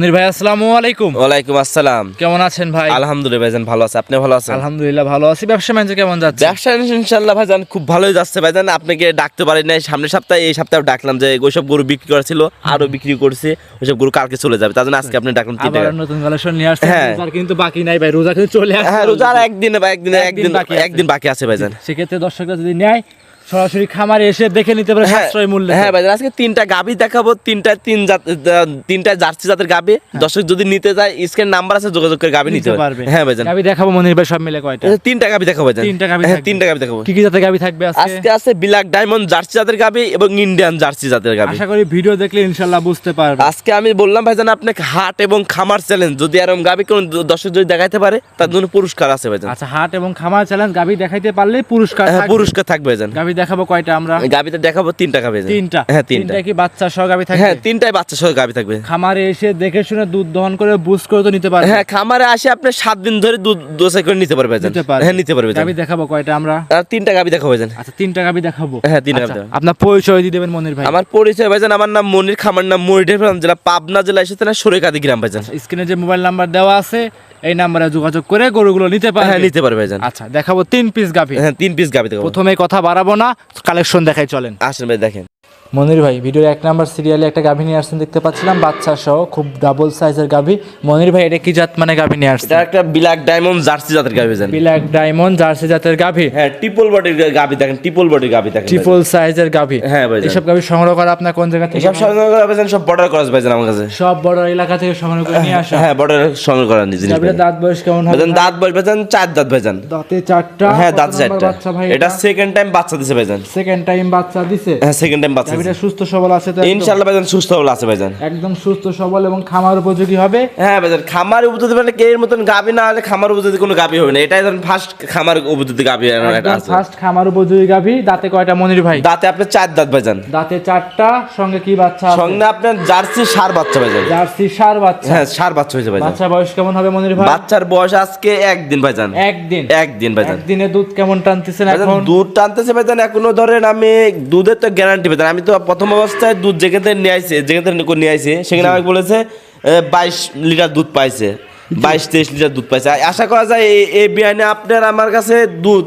মনির ভাই আসসালামু আলাইকুম। ওয়ালাইকুম আসসালাম। কেমন আছেন ভাই? আলহামদুলিল্লাহ ভাইজান ভালো আছে, আপনি ভালো আছেন? আলহামদুলিল্লাহ ভালো আছি। ব্যবসা বাণিজ্য কেমন যাচ্ছে? ব্যবসা ইনশাআল্লাহ ভাইজান খুব ভালোই যাচ্ছে ভাইজান। আপনাকে ডাকতে পারি নাই সামনের সপ্তাহে, এই সপ্তাহে ডাকলাম যে ওইসব গরু বিক্রি করা ছিল, আরো বিক্রি করছি, ওইসব গরু কালকে চলে যাবে, তার জন্য আজকে আপনি ডাকলাম। আবার নতুন কালেকশন নিয়ে আসছেন। হ্যাঁ। রোজার কিন্তু বাকি নাই ভাই, রোজা কিন্তু চলে আসছে। হ্যাঁ, রোজার একদিন বাকি আছে ভাইজান। সেক্ষেত্রে দর্শকরা যদি নেয় সরাসরি খামারে এসে দেখে নিতে পারে সাশ্রয় মূল্যে। হ্যাঁ ভাইজান, আজকে তিনটা গাভী দেখাবো, তিনটা জার্সি জাতের গাভী। দর্শক যদি নিতে যায় স্ক্রিন নাম্বার আছে, যোগাযোগ করে গাভী নিতে পারবে। হ্যাঁ ভাইজান, গাভী দেখাবো মনির ভাই সব মিলে কয়টা? তিনটা গাভী দেখাবো ভাইজান। তিনটা গাভী হ্যাঁ, থাকবে। তিনটা গাভী দেখাবো। কি কি জাতের গাভী থাকবে আজকে? আজকে আছে ব্ল্যাক ডায়মন্ড জার্সি জাতের গাভী এবং ইন্ডিয়ান জার্সি জাতের গাভী। আশা করি ভিডিও দেখলে ইনশাআল্লাহ বুঝতে পারবে। আজকে আমি বললাম ভাইজান আপনাকে হাট এবং খামার চ্যালেঞ্জ, যদি এরকম গাভী কোন দর্শক যদি দেখাইতে পারে তার জন্য পুরস্কার আছে ভাইজান। আচ্ছা, হাট এবং খামার চ্যালেঞ্জ গাভী দেখাইতে পারলে পুরস্কার হ্যাঁ, থাকবে। পুরস্কার থাকবে ভাইজান। গাভী দেখাবো কয়টা আমরা? গাভীতে দেখাবো তিনটা গাভী ভাইজান। তিনটা? হ্যাঁ, তিনটা। কি বাচ্চা সহ গাভী থাকবে? হ্যাঁ, তিনটাই বাচ্চা সহ গাভী থাকবে। খামারে এসে দেখে শুনে দুধ দহন করে বুঝ করে তো নিতে পারবে। হ্যাঁ, খামারে আসে আপনি 7 দিন ধরে দুধ দোসাই করে নিতে পারবে ভাইজান। হ্যাঁ, নিতে পারবে ভাইজান। গাভী দেখাবো কয়টা আমরা? আর তিনটা গাভী দেখাবো ভাইজান। আচ্ছা, তিনটা গাভী দেখাবো। হ্যাঁ, তিনটা আচ্ছা, গাভী দেখাবো। আপনার পরিচয় দিয়ে দেবেন মনির ভাই। আমার পরিচয় ভাইজান, আমার নাম মনির, খামার নাম মনির, জেলা পাবনা জেলা, এসেছে না সরেকাদি গ্রাম ভাইজান। স্ক্রিনে যে মোবাইল নাম্বার দেওয়া আছে এই নাম্বারে যোগাযোগ করে গরুগুলো নিতে পারবে। হ্যাঁ, নিতে পারবে ভাইজান। আচ্ছা, দেখাবো 3 পিস গাভী। হ্যাঁ, 3 পিস গাভী দেখাবো। প্রথমে কথা বাড়াবো না, কালেকশন দেখাই চলেন। আসেন ভাই দেখেন। মনির ভাই ভিডিওর 1 নাম্বার সিরিয়ালে একটা গাভী নিয়ে আসছেন দেখতে পাচ্ছিলাম, বাচ্চা সহ খুব ডাবল সাইজের গাভী। মনির ভাই এটা কি জাত মানে গাভী নিয়ে আসছেন? এটা একটা ব্ল্যাক ডায়মন্ড জার্সি জাতের গাভী ভাইজান। ব্ল্যাক ডায়মন্ড জার্সি জাতের গাভী। হ্যাঁ, ট্রিপল বডির গাভী দেখেন, ট্রিপল বডির গাভী দেখেন, ট্রিপল সাইজের গাভী। হ্যাঁ ভাইজান। এসব গাভী সংগ্রহ করা আপনার কোন জায়গা থেকে? এসব সংগ্রহ করা ভাইজান, সব বর্ডার ক্রস ভাইজান আমার কাছে। সব বড় এলাকা থেকে সংগ্রহ করে নিয়ে আসা। হ্যাঁ, বর্ডার সংগ্রহ করা জিনিস গাভীর দাঁত বয়স কেমন হবে? ভাইজান দাঁত বয়স ভাইজান 4 দাঁত ভাইজান। দাঁতে 4টা। হ্যাঁ, দাঁত কত নাম্বার 4টা। বাচ্চা ভাই এটা সেকেন্ড টাইম বাচ্চা দিছে ভাইজান। সেকেন্ড টাইম বাচ্চা দিছে? হ্যাঁ, সেকেন্ড টাইম বাচ্চা গাভীটা দিছে। সুস্থ সবল আছে তো? ইনশাআল্লাহ ভাইজান সুস্থ সবল আছে ভাইজান। একদম সুস্থ সবল এবং খামার উপযোগী হবে। হ্যাঁ ভাইজান, খামার উপযোগী মানে এর মতন গাভী না হলে খামার উপযোগী কোনো গাভী হবে না। এটাই ধরেন ফার্স্ট খামার উপযোগী গাভী আমার এটা আছে। ফার্স্ট খামার উপযোগী গাভী। দাঁতে কয়টা মনির ভাই? দাঁতে আপনার 4 দাঁত ভাইজান। দাঁতে 4টা। সঙ্গে কি বাচ্চা আছে? সঙ্গে আপনার জার্সি ষাঁড় বাচ্চা ভাইজান। জার্সি ষাঁড় বাচ্চা। হ্যাঁ, ষাঁড় বাচ্চা হয়েছে ভাইজান। বাচ্চা বয়স কেমন হবে মনির ভাই? বাচ্চার বয়স আজকে 1 দিন ভাইজান। একদিন ভাইজান। একদিনে দুধ কেমন টানতেছেন ভাইজান এখন? দুধ টানতেছে ভাইজান এখনো ধরেন, আমি দুধের তো গ্যারান্টি ভাইজান। আমি তো প্রথম অবস্থায় দুধ যেখানে নিয়ে আইছে সেখানে আমাকে বলেছে 22 লিটার দুধ পাইছে, 22-23 লিটার দুধ পাইছে। আশা করা যায় এই বিয়ানে আপনার আমার কাছে দুধ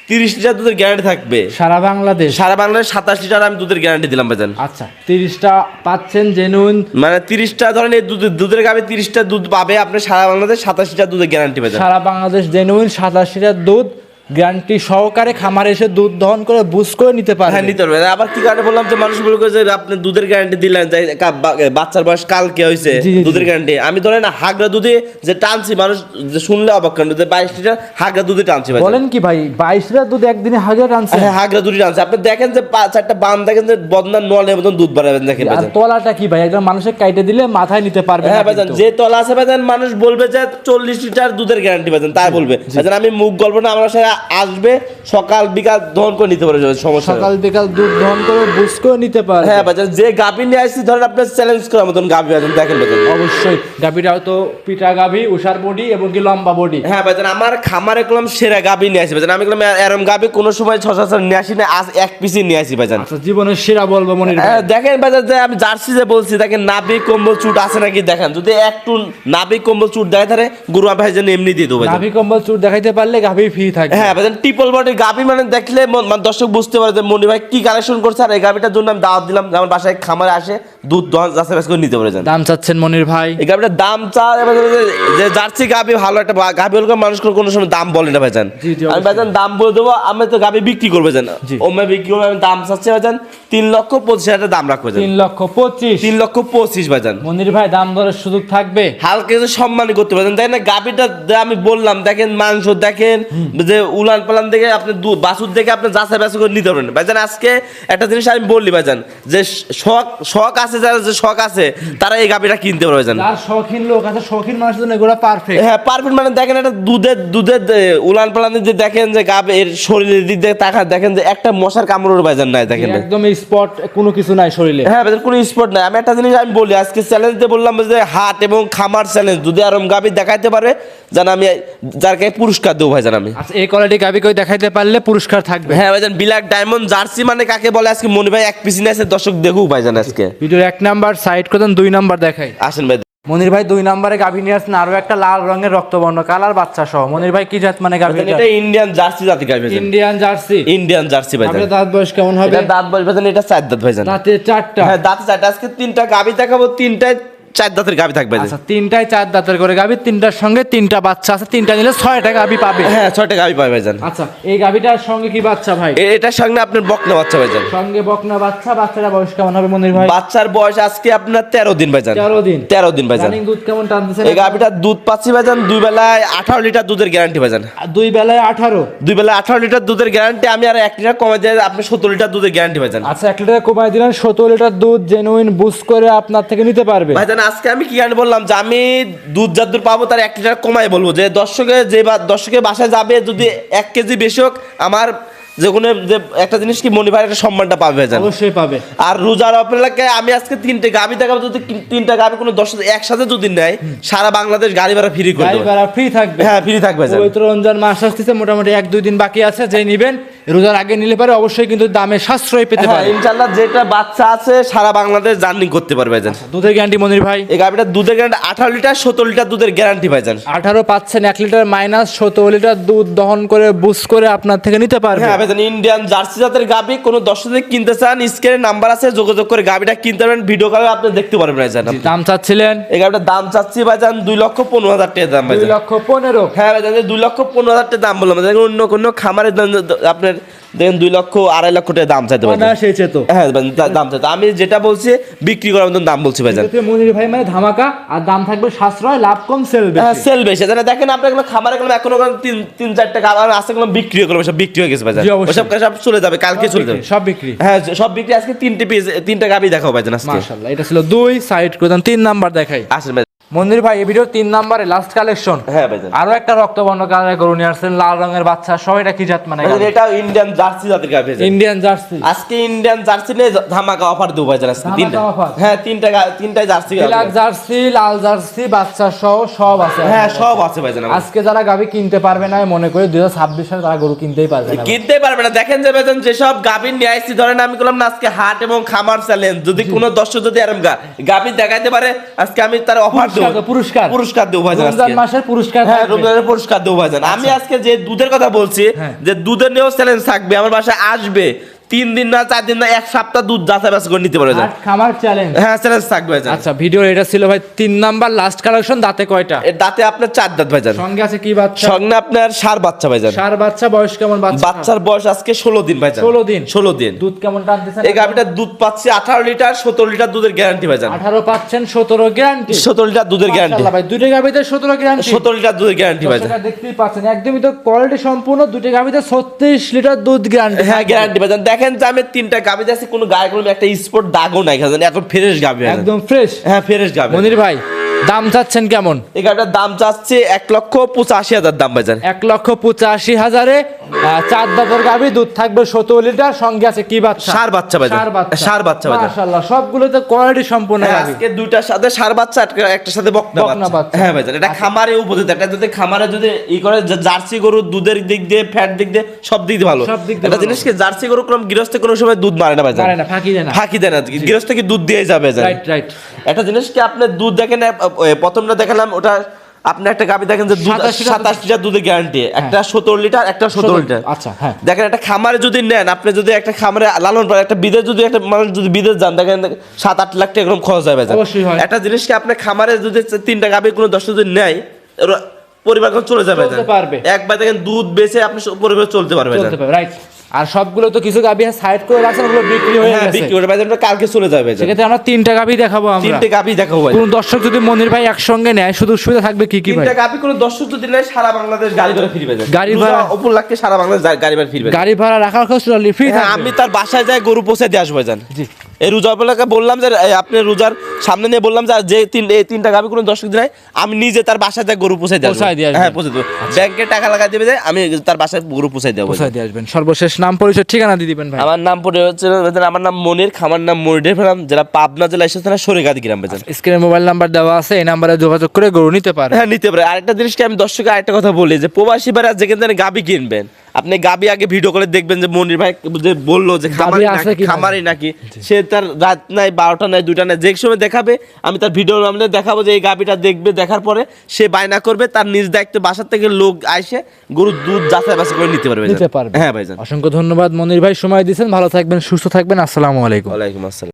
30 লিটার দুধের গ্যারান্টি থাকবে সারা বাংলাদেশ। 27 লিটার আমি দুধের গ্যারান্টি দিলাম ভাইজান। আচ্ছা, 30টা পাচ্ছেন জেনুইন? মানে 30টা ধরেন এই দুধের গাবে 30টা দুধ পাবে আপনি সারা বাংলাদেশ, 27 লিটার দুধের গ্যারান্টি ভাইজান। সারা বাংলাদেশ জেনুইন 27 লিটার দুধ গ্যারান্টি সহকারে খামারে এসে দুধ দহন করে বুঝ করে নিতে পারে। হ্যাঁ, নিতে পারবে। আবার কি কারণে বললাম যে মানুষ বলে যে আপনি দুধের গ্যারান্টি দিলেন, যে বাচ্চার বয়স কালকে হয়েছে, দুধের গ্যারান্টি। আমি ধরেন হাগরা দুধে যে টানছি, মানুষ যে শুনলে অবাক করেন যে 22 লিটার হাগরা দুধে টানছি ভাই। বলেন কি ভাই, 22 লিটার দুধ একদিনে হাগরা টানছে? হ্যাঁ, হাগরা দুধে টানছি। আপনি দেখেন যে 4টা বান দেখেন যে বদনার নলের মতন দুধ বাড়াবেন দেখেন আর ভাইজান। তলাটা কি ভাই, একদম মানুষের কাইটে দিলে মাথায় নিতে পারবে? হ্যাঁ ভাইজান, যে তলা আছে ভাইজান মানুষ বলবে যে 40 লিটার দুধের গ্যারান্টি ভাইজান, তাই বলবে ভাইজান। আমি মুখ গল্প না, আমার সাথে আসবে, সকাল বিকাল দহন করে নিতে পারে, সমস্যা সকাল বিকাল দুধ দহন করে বুঝ করে নিতে পারে। হ্যাঁ ভাইজান, যে গাভী নিয়ে আসছি ধরেন আপনার চ্যালেঞ্জ করার মতন গাভী ভাইজান, দেখেন ভাইজান। অবশ্যই গাভীটাও তো পিটা গাভী, উষার বডি এবং কি লম্বা বডি। হ্যাঁ ভাইজান, আমার খামারে করলাম সেরা গাভী নিয়ে আসি ভাইজান। আমি করলাম এরম গাভী কোনো সময় 6-7 নিয়ে আসি না, আজ 1 পিসই নিয়ে আসি ভাইজান। আচ্ছা, জীবনের সেরা বলবো মনির ভাই। দেখেন ভাইজান, যে আমি জার্সি যে বলছি দেখেন নাভি কম্বল চুট আছে নাকি দেখেন। যদি একটু নাভি কম্বল চুট দেখায় তাহলে গরু ভাইজান এমনি দিয়ে দেবো ভাইজান। নাভি কম্বল চুট দেখাইতে পারলে গাভী ফ্রি থাকে। হ্যাঁ ভাইজান, ট্রিপল বডির গাভী মানে দেখলে দর্শক বুঝতে পারে যে মনি ভাই কি কালেকশন করছে। আর এই গাভীটার জন্য আমি দাওয়াত দিলাম, যেমন বাসায় খামারে আসে দুধ দহন যাচাই করে নিতে পারে। দাম চাচ্ছেন মনির ভাই? এই গাভীটার দাম চা যে জার্সি গাভী ভালো একটা গাভী হলে মানুষ কোনো সময় দাম বলে না ভাইজান। আমি ভাইজান দাম বলে দেবো, আমি তো গাভী বিক্রি করবে জান, ওমে বিক্রি করবে। আমি দাম চাচ্ছি ভাইজান 3,25,000 দাম রাখবো। 3,25,000? 3,25,000 ভাইজান। মনির ভাই দাম দরের সুযোগ থাকবে? হালকা কিছু সম্মানই করতে পারেন। দেখেন না গাভীটা আমি বললাম, দেখেন মাংস দেখেন, যে উলান পালান দেখে আপনি বাছুর দেখে আপনি যাচাই বাছাই করে নিতে পারবেন ভাইজান। আজকে একটা জিনিস আমি বললি ভাইজান, যে শখ আছে, যারা যে শখ আছে তারা এই গাভীটা কিনতে পারবে ভাইজান। যার শৌখিন লোক আছে, শৌখিন মানুষের জন্য এগুলো পারফেক্ট। হ্যাঁ, পারফেক্ট। মানে দেখেন একটা দুধের উলান পালান যে দেখেন যে গাভীর শরীরের দিক দিয়ে তাকা দেখেন যে একটা মশার কামড়ের ভাইজান নাই দেখেন, একদম স্পট কোনো কিছু নাই শরীরে। হ্যাঁ ভাইজান, কোনো স্পট নাই। আমি একটা জিনিস আমি বলি, আজকে চ্যালেঞ্জ দিয়ে বললাম যে হাট এবং খামার চ্যালেঞ্জ, যদি আরম গাভী দেখাইতে পারে জান আমি যার কাছে পুরস্কার দেবো ভাইজান আমি। আচ্ছা, এই কোয়ালিটি গাভী কেউ দেখাইতে পারলে পুরস্কার থাকবে? হ্যাঁ ভাইজান, ব্ল্যাক ডায়মন্ড জার্সি মানে কাকে বলে আজকে মনি ভাই 1 পিস নিয়ে আসে, দর্শক দেখুক ভাইজান। আজকে ভিডিওর 1 নাম্বার সাইড করে দেন, 2 নাম্বার দেখাই। আসেন ভাই। মনির ভাই 2 নম্বরে গাভী নিয়ে আসছেন আরো একটা লাল রঙের রক্তবর্ণ কালার বাচ্চা সহ। মনির ভাই কি জাত মানে গাভী? এটা ইন্ডিয়ান জার্সি জাতি গাভী ভাইজান। Indian jersey. ইন্ডিয়ান জার্সি ভাইজান। আপনার দাঁত বয়স কেমন হবে? এটা দাঁত বয়স ভাইজান, এটা 4 দাঁত ভাইজান। দাঁতে 4টা? হ্যাঁ দাঁতে 4টা। আজকে 3টা গাভী দেখাবো, 3টায় 4 দাঁতের গাভী থাকবে। আচ্ছা 3টায় 4 দাঁতের করে গাভী, 3টার সঙ্গে 3টা বাচ্চা আছে, 3টা নিলে 6টা গাভী পাবে। হ্যাঁ 6টা গাভী পাবে ভাইজান। আচ্ছা এই গাভীটার সঙ্গে কি বাচ্চা ভাই? এটার সঙ্গে আপনার বকনা বাচ্চা ভাইজান। সঙ্গে বকনা বাচ্চা। বাচ্চাটা বয়স কেমন হবে মনির ভাই? বাচ্চার বয়স আজকে আপনার 13 দিন ভাইজান। 13 দিন। 13 দিন ভাইজান। রানিং দুধ কেমন টানতেছে? এই গাভীটার দুধ পাচ্ছি ভাইজান 2 বেলায় 18 লিটার দুধের গ্যারান্টি ভাইজান। 2 বেলায় 18? 2 বেলায় 18 লিটার দুধের গ্যারান্টি। আমি আর 1 লিটার কমে দেয় আপনি 17 লিটার দুধের গ্যারান্টি ভাইজান। আচ্ছা 1 লিটার কমাই দিলেন, 17 লিটার দুধ জেনুইন বুস করে আপনার থেকে নিতে পারবে ভাইজান। আজকে আমি কি গান বললাম যে আমি দুধ যতদূর পাবো তার 1 লিটার কমাই বলবো, যে দর্শকের বাসায় যাবে যদি 1 কেজি বেশি হোক, আমার যে কোনো যে একটা জিনিস কি মনির ভাই একটা সম্মানটা পাবে ভাইজান। অবশ্যই পাবে। আর রোজার অপেক্ষায় আমি আজকে 3টে গাভী দেখাবো, যদি 3টা গাভী কোনো দর্শক একসাথে যদি নেয় সারা বাংলাদেশ গাড়ি ভাড়া ফ্রি করে গাড়ি দেবো। ভাড়া ফ্রি থাকবে? হ্যাঁ ফ্রি থাকবে ভাইজান। পবিত্র রমজান মাস আসতেছে, মোটামুটি 1-2 দিন বাকি আছে, যে নেবেন রোজার আগে নিলে পারে অবশ্যই কিন্তু দামে সাশ্রয় পেতে হ্যাঁ পারে ইনশাআল্লাহ। যেটা বাচ্চা আছে সারা বাংলাদেশ জার্নি করতে পারবে ভাইজান। দুধের গ্যারান্টি মনির ভাই? এই গাভীটা দুধের গ্যারান্টি 18 লিটার 17 লিটার দুধের গ্যারান্টি ভাইজান। 18 পাচ্ছেন, 1 লিটার মাইনাস 17 লিটার দুধ দহন করে বুস করে আপনার থেকে নিতে পারবে। হ্যাঁ ভাইজান ইন্ডিয়ান জার্সি জাতের গাভী, কোনো দর্শক যদি কিনতে চান স্ক্রিনে নাম্বার আছে, যোগাযোগ করে গাভীটা কিনতে পারবেন, ভিডিও কলে আপনি দেখতে পারবেন ভাইজান। দাম চাচ্ছিলেন? এই গাভীটার দাম চাচ্ছি ভাইজান 2,15,000 টাকা দাম 2 ভাইজান। লক্ষ 15? হ্যাঁ ভাইজান 2,15,000 টাকা দাম বললাম। দেখুন অন্য কোনো খামারের দাম আপনার দেখেন 2 লক্ষ 2.5 লক্ষ টাকা দাম চাইতে ভাইজান। না সেছে তো। হ্যাঁ ভাইজান দাম চাইতে, আমি যেটা বলছি বিক্রি করার মতন দাম বলছি ভাইজান। এতে মনির ভাই মানে ধামাকা, আর দাম থাকবে সাশ্রয়, লাভ কম, সেল বেশি। হ্যাঁ সেল বেশি। দেখেন আপনি এগুলো খামারে গেলাম এখনো 3-4টা খাবার আছে, এগুলো বিক্রি হয়ে গেল, সব বিক্রি হয়ে গেছে ভাইজান। জি, অবশ্যই। ওসব সব চলে যাবে, কালকে চলে যাবে সব বিক্রি। হ্যাঁ সব বিক্রি। আজকে 3টা গাভী দেখাও ভাইজান আজকে। মাশাআল্লাহ। এটা ছিল 2, সাইড করে দেন। 3 নাম্বার দেখাই। আসেন ভাই। মন্দির ভাই এই ভিডিও 3 নম্বরে লাস্ট কালেকশন। হ্যাঁ ভাইজান। আরো একটা রক্তবর্ণ কালার গরু নিয়ে আসছেন, লাল রঙের বাচ্চা সহ। এটা কি জাত মানে? এটা ইন্ডিয়ান জার্সি জাতের গাভী ভাইজান। Indian jersey. আজকে ইন্ডিয়ান জার্সি নিয়ে ধামাকা অফার দেবো ভাইজান আজকে। ধামাকা 3টা offer? হ্যাঁ 3টাই জার্সি গাভী। ব্ল্যাক জার্সি, লাল জার্সি, বাচ্চা সহ সব আছে। হ্যাঁ সব আছে ভাইজান। আজকে যারা গাভী কিনতে পারবে না, মনে করে 2026 সালে তারা গরু কিনতেই পারবে না। কিনতে পারবে না। দেখেন যে ভাইজান যেসব গাভী নিয়ে আসছি, ধরেন আমি বললাম না আজকে হাট এবং খামার চ্যালেঞ্জ, যদি কোনো দর্শক যদি এরকম গাভী দেখাইতে পারে আজকে আমি তার অফার দেবো, পুরস্কার দেবো ভাইজান। রমজান মাসের পুরস্কার। হ্যাঁ রমজানের পুরস্কার দেবো ভাইজান। আমি আজকে যে দুধের কথা বলছি, যে দুধের নিয়েও চ্যালেঞ্জ থাকবে, আমার বাসায় আসবে 3 দিন না 4 দিন না 1 সপ্তাহ দুধ যাচাই বাছাই করে নিতে পারবে ভাইজান। খামার চ্যালেঞ্জ। হ্যাঁ চ্যালেঞ্জ থাকবে ভাইজান। আচ্ছা ভিডিও এটা ছিল ভাই 3 নাম্বার লাস্ট কালেকশন। দাঁতে কয়টা? এর দাঁতে আপনার 4 দাঁত ভাইজান। সঙ্গে আছে কি বাচ্চা? সঙ্গে আপনার ষাঁড় বাচ্চা ভাইজান। ষাঁড় বাচ্চা। বয়স কেমন বাচ্চা? বাচ্চার বয়স আজকে 16 দিন ভাইজান। 16 দিন। 16 দিন। দুধ কেমন টানতেছেন? এই গাভীটার দুধ পাচ্ছি 18 লিটার 17 লিটার দুধের গ্যারান্টি ভাইজান। 18 পাচ্ছেন, 17 গ্যারান্টি। 17 লিটার দুধের গ্যারান্টি। মাশাআল্লাহ ভাই, দুইটা গাভীতে 17 গ্যারান্টি। 17 লিটার দুধের গ্যারান্টি ভাইজান। দর্শকরা দেখতেই পাচ্ছেন একদমই তো কোয়ালিটি সম্পূর্ণ। দুইটা গাভীতে 36 লিটার দুধ গ্যারান্টি। হ্যাঁ গ্যারান্টি ভাইজান। দেখেন যে আমি 3টা গাভী আছে, কোনো গায়ে কোনো একটা স্পট দাগও নাই ভাইজান, এত ফ্রেশ গাভী ভাইজান। একদম ফ্রেশ। হ্যাঁ ফ্রেশ গাভী। মনির ভাই দাম চাচ্ছেন কেমন? এই গাভীটার দাম চাচ্ছে 1,85,000 দাম ভাইজান। 1,85,000-এ 4 দাঁতের গাভী, দুধ থাকবে 17 লিটার, সঙ্গে আছে কি বাচ্চা? ষাঁড় বাচ্চা ভাইজান। ষাঁড় বাচ্চা ভাইজান। মাশাআল্লাহ সবগুলোতে কোয়ালিটি সম্পূর্ণ হ্যাঁ, গাভী। আজকে 2টার সাথে ষাঁড় বাচ্চা, একটার সাথে বকনা বকনা বাচ্চা। বাচ্চা। হ্যাঁ ভাইজান এটা খামারে উপযুক্ত। এটা যদি খামারে যদি ই করে জার্সি গরু দুধের দিক দিয়ে ফ্যাট দিক দিয়ে সব দিক দিয়ে ভালো। সব দিক দিয়ে এটা ভালো। জিনিস কি জার্সি গরু কোন গৃহস্থ কোনো সময় দুধ মারে না ভাইজান। পারে না, ফাঁকি দেয় না। ফাঁকি দেয় না, গৃহস্থ কি দুধ দিয়ে যাবে ভাইজান। Right right. একটা জিনিস কি আপনি দুধ দেখেন, প্রথমটা দেখালাম ওটা আপনি একটা গাভী দেখেন যে 27 লিটার দুধের গ্যারান্টি, একটা 17 লিটার একটা 17 লিটার। আচ্ছা হ্যাঁ। দেখেন একটা খামারে যদি নেন, আপনি যদি একটা খামারে লালন পালন, একটা বিদেশ যদি একটা মানুষ যদি বিদেশ যান, দেখেন 7-8 লাখ টাকা এরকম খরচ হয় ভাইজান। অবশ্যই হয়। একটা জিনিস কি আপনি খামারে যদি 3টা গাভী কোনো দর্শক যদি নেয়, পরিবার চলে যাবে চলতে পারবে। একবার দেখেন দুধ বেচে আপনি পরিবার চলতে পারবে রাইট। আর সবগুলো তো কিছু গাভী সাইড করে রাখছেন, ওগুলো বিক্রি হয়ে গেছে। বিক্রি করে ভাইজান কালকে চলে যাবে। সেক্ষেত্রে আমরা 3টা গাভী দেখাবো। আমরা 3টে গাভী দেখাবো ভাই। কোন দর্শক যদি মনির ভাই একসঙ্গে নেয়, শুধু সুবিধা থাকবে কি কি ভাই? 3টা গাভী কোনো দর্শক যদি নেয় সারা বাংলাদেশ গাড়ি ভাড়া ফ্রি ভাইজান। গাড়ি ভাড়া উপর লাগতে সারা বাংলাদেশ গাড়ি ভাড়া ফ্রি ভাইজান। গাড়ি ভাড়া রাখার খরচ ফ্রি থাকবে। আমি তার বাসায় যাই গরু পৌঁছে দিয়ে আসবো ভাইজান। জি। এই রোজা উপলক্ষে বললাম যে আপনি রোজার সামনে নিয়ে বললাম যে এই 3টা গাভী কোনো দর্শক দিন আমি নিজে তার বাসায় যাই গরু পৌঁছে দিয়ে আসবো। হ্যাঁ পৌঁছে দেবো। ব্যাংকে টাকা লাগাই দেবে, আমি তার বাসায় গরু পৌঁছে দেবো। পৌঁছে দিয়ে আসবেন। সর্বশেষ নাম পরিচয় ঠিকানা দিয়ে দিবেন ভাই। আমার নাম পড়ে হচ্ছে, আমার নাম মনির, খামার নাম মনির ফার্ম, জেলা পাবনা জেলা এসেছে না সরিগাদি গ্রাম ভাইজান। স্ক্রিনে মোবাইল নাম্বার দেওয়া আছে, এই নাম্বারে যোগাযোগ করে গরু নিতে পারে। হ্যাঁ নিতে পারে। আরেকটা জিনিসকে আমি দর্শককে আরেকটা কথা বলি, যে প্রবাসী ভাইরা যেখান থেকে গাভী কিনবেন, আপনি গাবি আগে ভিডিও করে দেখবেন যে মনির ভাই যে বললো যে খামারি আছে নাকি কিনা। খামারি নাকি, সে তার রাত নাই 12টা নাই 2টা নাই যে সময় দেখাবে আমি তার ভিডিও আমাদের দেখাবো যে এই গাবিটা দেখবে, দেখার পরে সে বায়না করবে, তার নিজ দায়িত্বে বাসার থেকে লোক আইসে গরুর দুধ যাচাই বাছাই করে নিতে পারবে। নিতে পারবে। হ্যাঁ ভাইজান। অসংখ্য ধন্যবাদ মনির ভাই, সময় দিয়েছেন, ভালো থাকবেন, সুস্থ থাকবেন, আসসালামু আলাইকুম। ওয়ালাইকুম আসসালাম।